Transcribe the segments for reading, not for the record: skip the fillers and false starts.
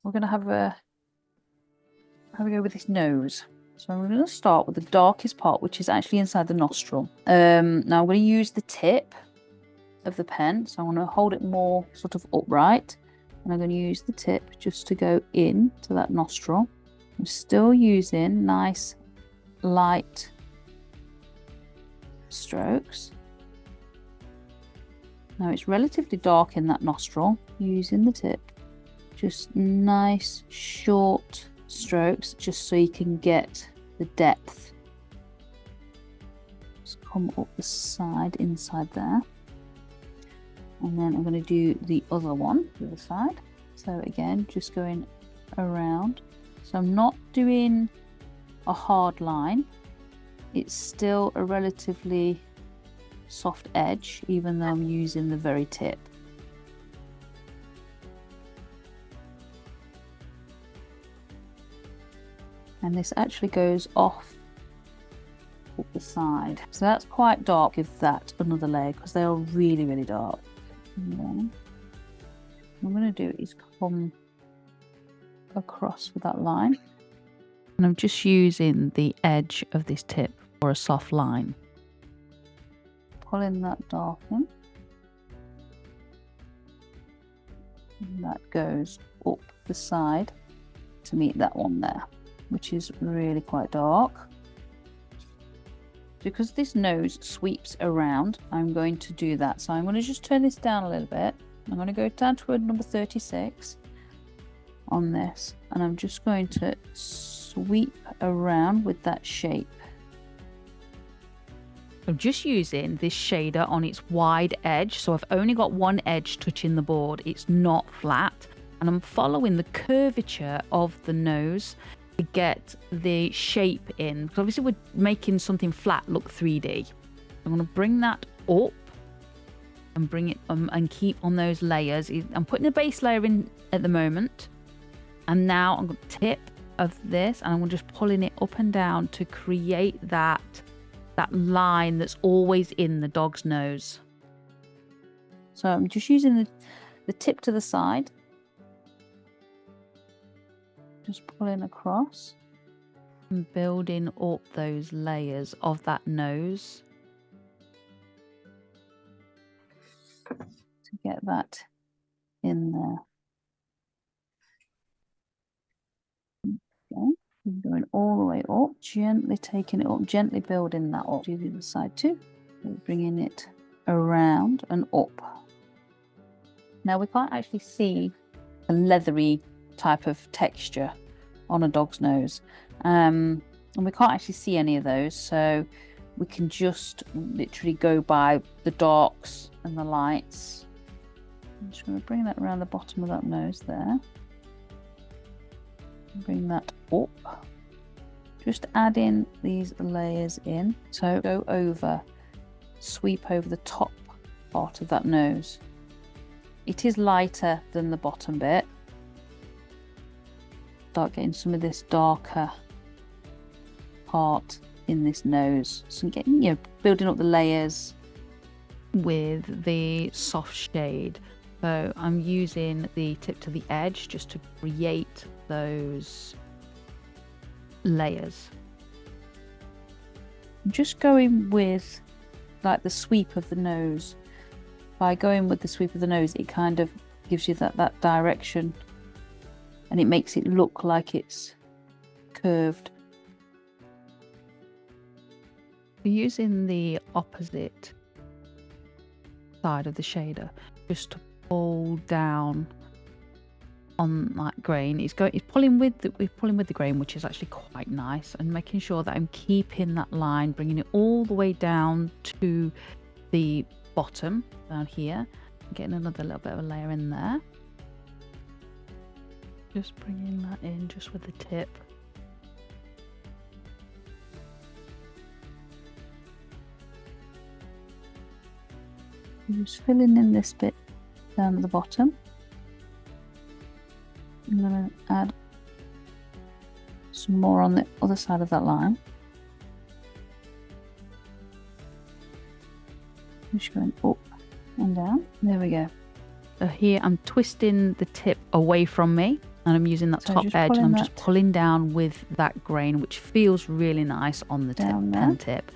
we're going to have a go with his nose. So I'm going to start with the darkest part, which is actually inside the nostril. Now I'm going to use the tip of the pen, so I'm going to hold it more sort of upright, and I'm going to use the tip just to go in to that nostril. I'm still using nice light strokes. Now it's relatively dark in that nostril. Using the tip, just nice short strokes, just so you can get the depth. Just come up the side inside there, and then I'm going to do the other one, the other side. So again, just going around. So I'm not doing a hard line. It's still a relatively soft edge, even though I'm using the very tip. And this actually goes off up the side. So that's quite dark. Give that another layer because they are really, really dark. And then what I'm going to do is come across with that line. And I'm just using the edge of this tip for a soft line. Pulling that dark in. And that goes up the side to meet that one there, which is really quite dark. Because this nose sweeps around, I'm going to do that. So I'm going to just turn this down a little bit. I'm going to go down to number 36 on this, and I'm just going to sweep around with that shape. I'm just using this shader on its wide edge, so I've only got one edge touching the board. It's not flat, and I'm following the curvature of the nose to get the shape in, because obviously we're making something flat look 3D. I'm going to bring that up and bring it and keep on those layers. I'm putting the base layer in at the moment, and now I'm going to tip of this, and I'm just pulling it up and down to create that line that's always in the dog's nose. So I'm just using the tip to the side, just pulling across and building up those layers of that nose to get that in there. Okay. Going all the way up, gently taking it up, gently building that up. Do the other side too. Bringing it around and up. Now we can't actually see a leathery type of texture on a dog's nose, and we can't actually see any of those, so we can just literally go by the darks and the lights. I'm just going to bring that around the bottom of that nose there. Bring that up, just adding these layers in. So go over, sweep over the top part of that nose. It is lighter than the bottom bit. Start getting some of this darker part in this nose. So getting, building up the layers with the soft shade. So I'm using the tip to the edge just to create those layers. I'm just going with like the sweep of the nose. By going with the sweep of the nose, it kind of gives you that direction, and it makes it look like it's curved. Using the opposite side of the shader just to pull down on that grain. It's pulling with the grain, which is actually quite nice, and making sure that I'm keeping that line, bringing it all the way down to the bottom down here, getting another little bit of a layer in there. Just bringing that in just with the tip. Just filling in this bit down at the bottom. I'm going to add some more on the other side of that line. Just going up and down. There we go. So here I'm twisting the tip away from me And I'm using that So top just edge and I'm just that pulling down with that grain, which feels really nice on the pen tip.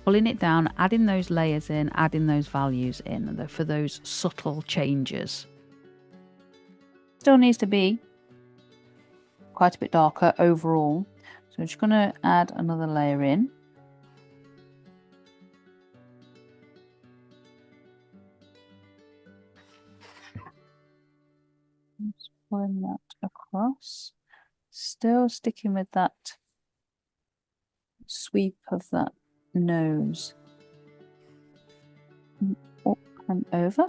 Pulling it down, adding those layers in, adding those values in for those subtle changes. Still needs to be quite a bit darker overall. So I'm just going to add another layer in. Just pulling that across. Still sticking with that sweep of that nose. Up and over.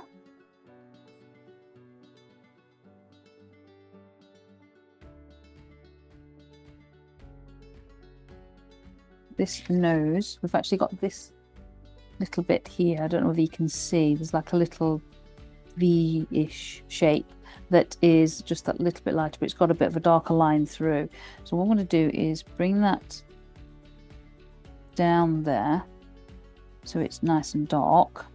This nose, we've actually got this little bit here. I don't know if you can see, there's like a little V-ish shape that is just that little bit lighter, but it's got a bit of a darker line through. So what I'm going to do is bring that down there so it's nice and dark,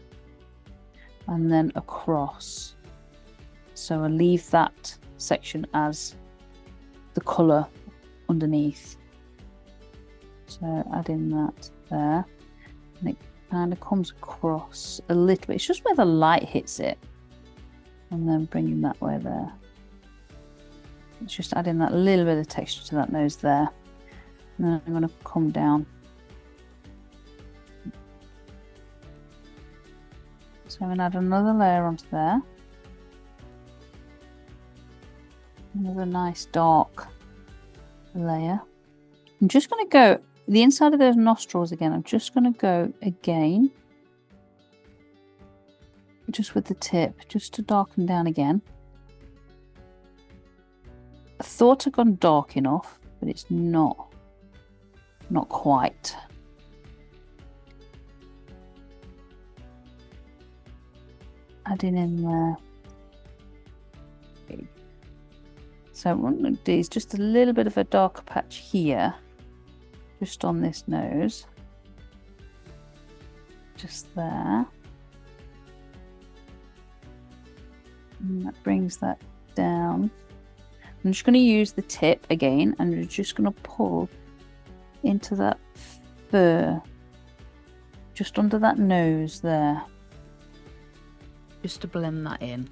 and then across. So I'll leave that section as the colour underneath. So add in that there, and it kind of comes across a little bit. It's just where the light hits it, and then bringing that way there. It's just adding that little bit of texture to that nose there. And then I'm going to come down. So I'm going to add another layer onto there. Another nice dark layer. I'm just going to go the inside of those nostrils again. I'm just going to go again, just with the tip, just to darken down again. I thought I'd gone dark enough, but it's not quite. Adding in there. So what I'm going to do is just a little bit of a darker patch here, just on this nose, just there. And that brings that down. I'm just going to use the tip again, and we're just going to pull into that fur, just under that nose there. Just to blend that in.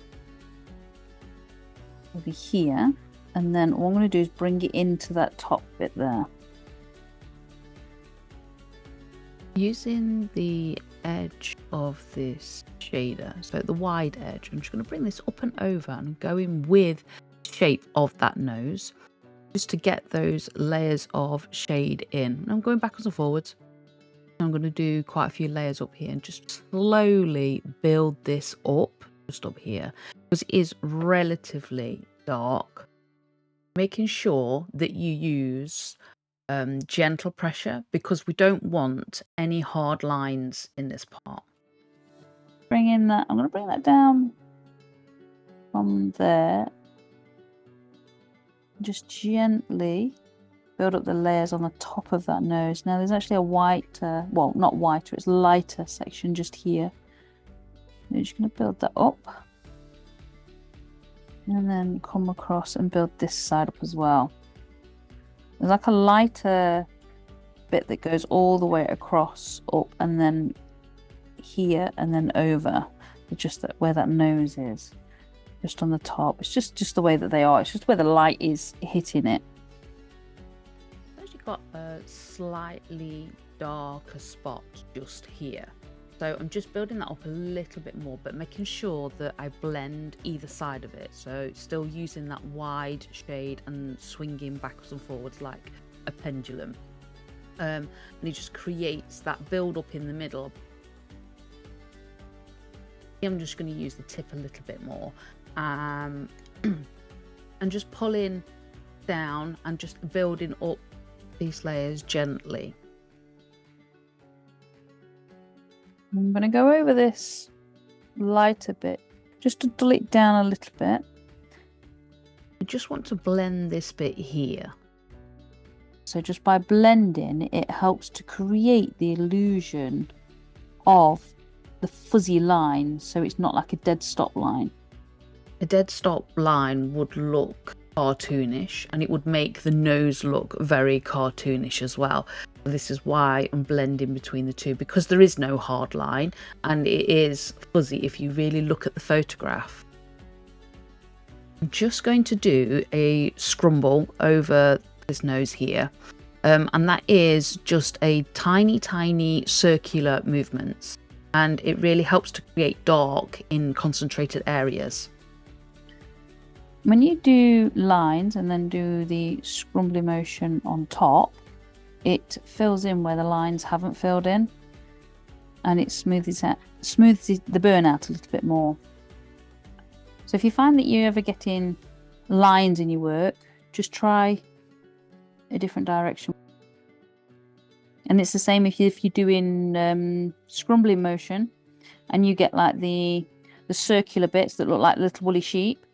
Over here, and then what I'm going to do is bring it into that top bit there. Using the edge of this shader, so the wide edge, I'm just going to bring this up and over and go in with the shape of that nose, just to get those layers of shade in. I'm going backwards and forwards. I'm going to do quite a few layers up here and just slowly build this up just up here, because it is relatively dark. Making sure that you use gentle pressure, because we don't want any hard lines in this part. Bring in that, I'm going to bring that down from there. Just gently build up the layers on the top of that nose. Now there's actually a whiter, well, not whiter, it's lighter section just here. You're just going to build that up, and then come across and build this side up as well. There's like a lighter bit that goes all the way across, up, and then here, and then over, just that where that nose is, just on the top. It's just the way that they are. It's just where the light is hitting it. I've actually got a slightly darker spot just here. So I'm just building that up a little bit more, but making sure that I blend either side of it. So still using that wide shade and swinging backwards and forwards like a pendulum. And it just creates that build up in the middle. I'm just going to use the tip a little bit more. And just pulling down and just building up these layers gently. I'm going to go over this lighter bit just to dull it down a little bit. I just want to blend this bit here. So just by blending, it helps to create the illusion of the fuzzy line, so it's not like a dead stop line. A dead stop line would look cartoonish, and it would make the nose look very cartoonish as well. This is why I'm blending between the two, because there is no hard line and it is fuzzy if you really look at the photograph. I'm just going to do a scrumble over this nose here, and that is just a tiny circular movements, and it really helps to create dark in concentrated areas. When you do lines and then do the scrumbly motion on top, it fills in where the lines haven't filled in, and it smooths the burn out a little bit more. So if you find that you're ever getting lines in your work, just try a different direction. And it's the same if you're doing scrumbling motion and you get like the circular bits that look like little woolly sheep.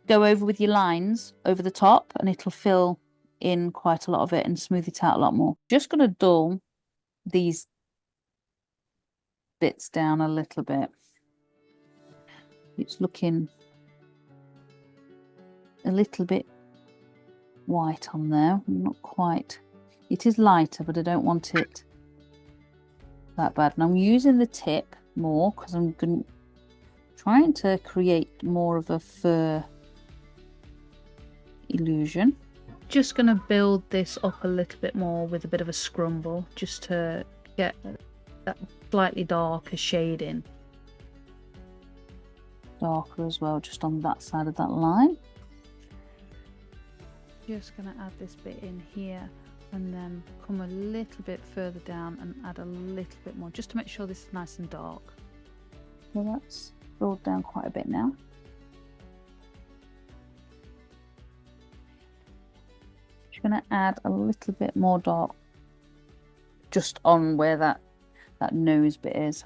Go over with your lines over the top and it'll fill in quite a lot of it and smooth it out a lot more. Just going to dull these bits down a little bit. It's looking a little bit white on there, not quite. It is lighter, but I don't want it that bad. And I'm using the tip more because I'm trying to create more of a fur illusion. Just going to build this up a little bit more with a bit of a scrumble, just to get that slightly darker shading. Darker as well, just on that side of that line. Just going to add this bit in here and then come a little bit further down and add a little bit more, just to make sure this is nice and dark. Well, that's rolled down quite a bit now. Just going to add a little bit more dark just on where that nose bit is.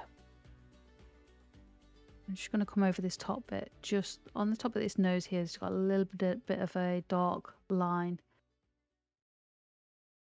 I'm just going to come over this top bit, just on the top of this nose here. It's got a little bit of a dark line.